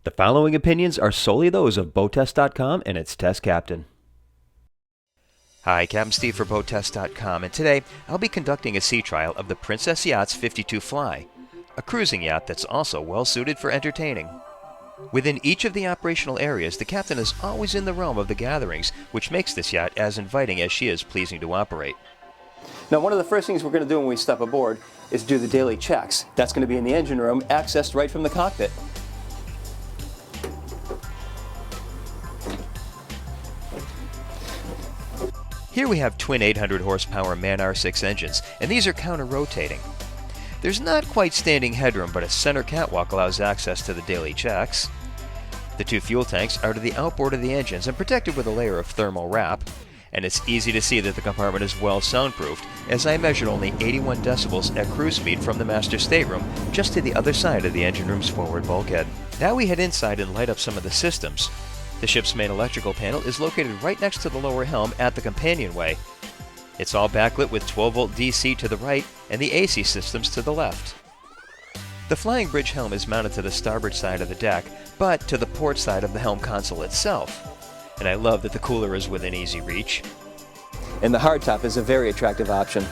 The following opinions are solely those of BoatTEST.com and its test captain. Hi, Captain Steve for BoatTEST.com, and today I'll be conducting a sea trial of the Princess Yacht's 52 Fly, a cruising yacht that's also well suited for entertaining. Within each of the operational areas, the captain is always in the realm of the gatherings, which makes this yacht as inviting as she is pleasing to operate. Now, one of the first things we're going to do when we step aboard is do the daily checks. That's going to be in the engine room, accessed right from the cockpit. Here we have twin 800 horsepower MAN R6 engines, and these are counter-rotating. There's not quite standing headroom, but a center catwalk allows access to the daily checks. The two fuel tanks are to the outboard of the engines and protected with a layer of thermal wrap, and it's easy to see that the compartment is well soundproofed, as I measured only 81 decibels at cruise speed from the master stateroom just to the other side of the engine room's forward bulkhead. Now we head inside and light up some of the systems. The ship's main electrical panel is located right next to the lower helm at the companionway. It's all backlit with 12-volt DC to the right and the AC systems to the left. The flying bridge helm is mounted to the starboard side of the deck, but to the port side of the helm console itself. And I love that the cooler is within easy reach. And the hardtop is a very attractive option.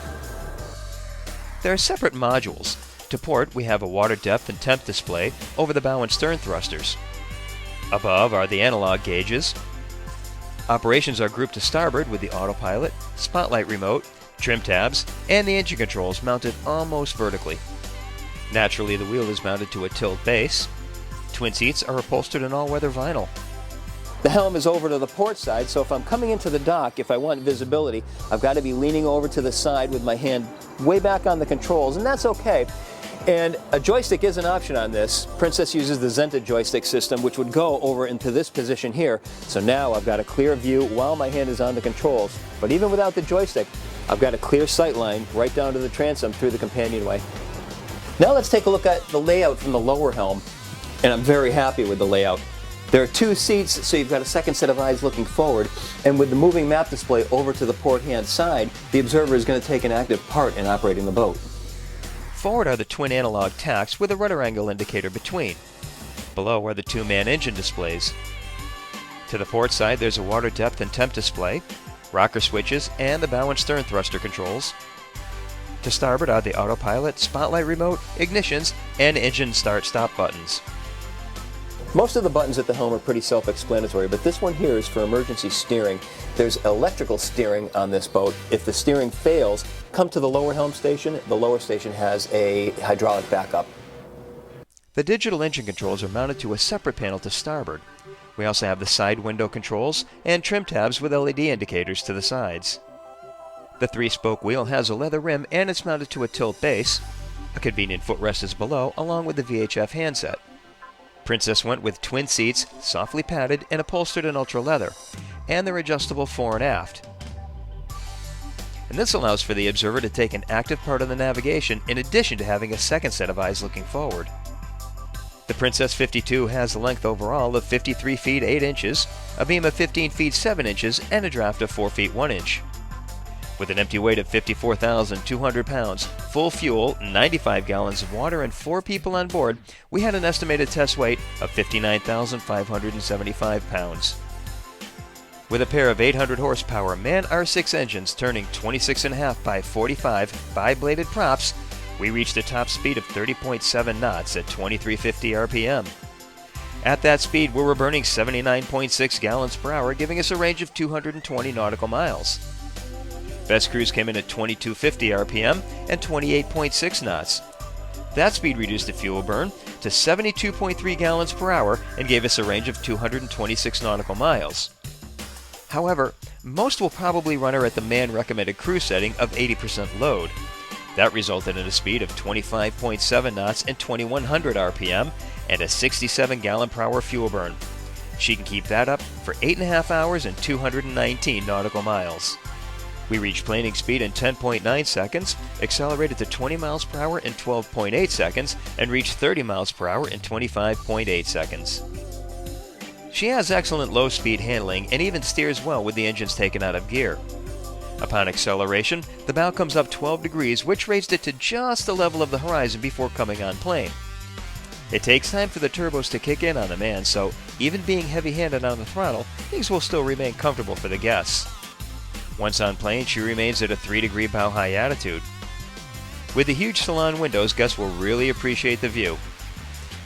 There are separate modules. To port, we have a water depth and temp display over the bow and stern thrusters. Above are the analog gauges. Operations are grouped to starboard with the autopilot, spotlight remote, trim tabs, and the engine controls mounted almost vertically. Naturally, the wheel is mounted to a tilt base. Twin seats are upholstered in all-weather vinyl. The helm is over to the port side, so if I'm coming into the dock, if I want visibility, I've got to be leaning over to the side with my hand way back on the controls, and that's okay. And a joystick is an option on this. Princess uses the Zenta joystick system, which would go over into this position here. So now I've got a clear view while my hand is on the controls. But even without the joystick, I've got a clear sight line right down to the transom through the companionway. Now let's take a look at the layout from the lower helm. And I'm very happy with the layout. There are two seats, so you've got a second set of eyes looking forward. And with the moving map display over to the port hand side, the observer is going to take an active part in operating the boat. Forward are the twin analog tacks with a rudder angle indicator between. Below are the two MAN engine displays. To the port side, there's a water depth and temp display, rocker switches, and the bow and stern thruster controls. To starboard are the autopilot, spotlight remote, ignitions, and engine start-stop buttons. Most of the buttons at the helm are pretty self-explanatory, but this one here is for emergency steering. There's electrical steering on this boat. If the steering fails, come to the lower helm station. The lower station has a hydraulic backup. The digital engine controls are mounted to a separate panel to starboard. We also have the side window controls and trim tabs with LED indicators to the sides. The three-spoke wheel has a leather rim and it's mounted to a tilt base. A convenient footrest is below, along with the VHF handset. Princess went with twin seats, softly padded and upholstered in ultra leather, and they're adjustable fore and aft. And this allows for the observer to take an active part of the navigation in addition to having a second set of eyes looking forward. The Princess 52 has a length overall of 53 feet 8 inches, a beam of 15 feet 7 inches, and a draft of 4 feet 1 inch. With an empty weight of 54,200 pounds, full fuel, 95 gallons of water, and 4 people on board, we had an estimated test weight of 59,575 pounds. With a pair of 800 horsepower MAN R6 engines turning 26.5 by 45 bi-bladed props, we reached a top speed of 30.7 knots at 2350 RPM. At that speed, we were burning 79.6 gallons per hour, giving us a range of 220 nautical miles. Best cruise came in at 2250 RPM and 28.6 knots. That speed reduced the fuel burn to 72.3 gallons per hour and gave us a range of 226 nautical miles. However, most will probably run her at the MAN recommended cruise setting of 80% load. That resulted in a speed of 25.7 knots and 2100 RPM and a 67 gallon per hour fuel burn. She can keep that up for 8.5 hours and 219 nautical miles. We reached planing speed in 10.9 seconds, accelerated to 20 miles per hour in 12.8 seconds, and reached 30 miles per hour in 25.8 seconds. She has excellent low-speed handling and even steers well with the engines taken out of gear. Upon acceleration, the bow comes up 12 degrees, which raised it to just the level of the horizon before coming on plane. It takes time for the turbos to kick in on the man, so even being heavy-handed on the throttle, things will still remain comfortable for the guests. Once on plane, she remains at a 3-degree bow high attitude. With the huge salon windows, guests will really appreciate the view.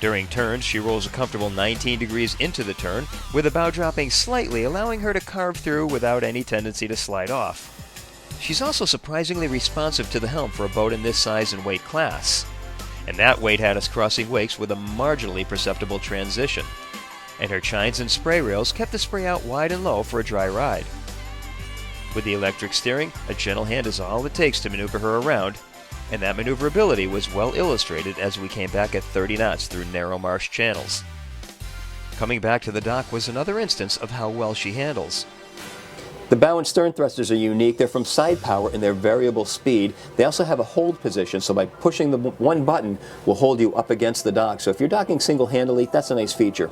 During turns, she rolls a comfortable 19 degrees into the turn, with the bow dropping slightly, allowing her to carve through without any tendency to slide off. She's also surprisingly responsive to the helm for a boat in this size and weight class. And that weight had us crossing wakes with a marginally perceptible transition. And her chines and spray rails kept the spray out wide and low for a dry ride. With the electric steering, a gentle hand is all it takes to maneuver her around, and that maneuverability was well illustrated as we came back at 30 knots through narrow marsh channels. Coming back to the dock was another instance of how well she handles. The bow and stern thrusters are unique. They're from side power and they're variable speed. They also have a hold position, so by pushing the one button will hold you up against the dock. So if you're docking single-handedly, that's a nice feature.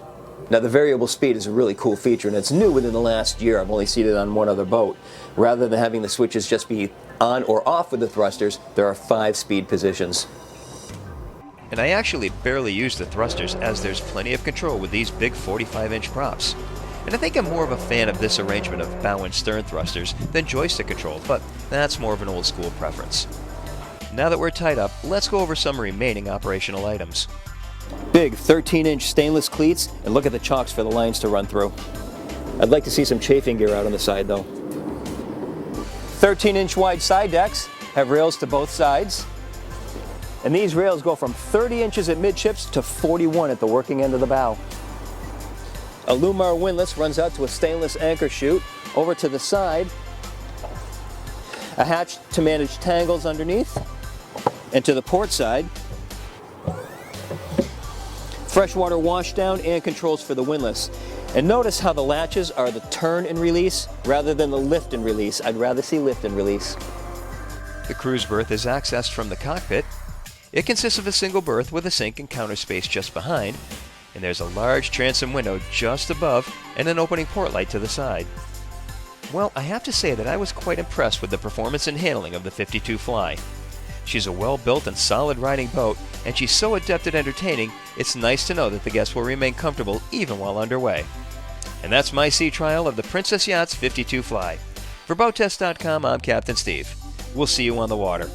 Now the variable speed is a really cool feature, and it's new within the last year. I've only seen it on one other boat. Rather than having the switches just be on or off with the thrusters, there are 5 speed positions. And I actually barely use the thrusters, as there's plenty of control with these big 45-inch props. And I think I'm more of a fan of this arrangement of bow and stern thrusters than joystick control, but that's more of an old school preference. Now that we're tied up, let's go over some remaining operational items. Big 13-inch stainless cleats, and look at the chocks for the lines to run through. I'd like to see some chafing gear out on the side though. 13-inch wide side decks have rails to both sides. And these rails go from 30 inches at midships to 41 at the working end of the bow. A Lumar windlass runs out to a stainless anchor chute. Over to the side, a hatch to manage tangles underneath. And to the port side, freshwater washdown and controls for the windlass. And notice how the latches are the turn and release rather than the lift and release. I'd rather see lift and release. The cruise berth is accessed from the cockpit. It consists of a single berth with a sink and counter space just behind, and there's a large transom window just above and an opening port light to the side. Well, I have to say that I was quite impressed with the performance and handling of the 52 Fly. She's a well-built and solid riding boat, and she's so adept at entertaining, it's nice to know that the guests will remain comfortable even while underway. And that's my sea trial of the Princess Yachts 52 Fly. For BoatTEST.com, I'm Captain Steve. We'll see you on the water.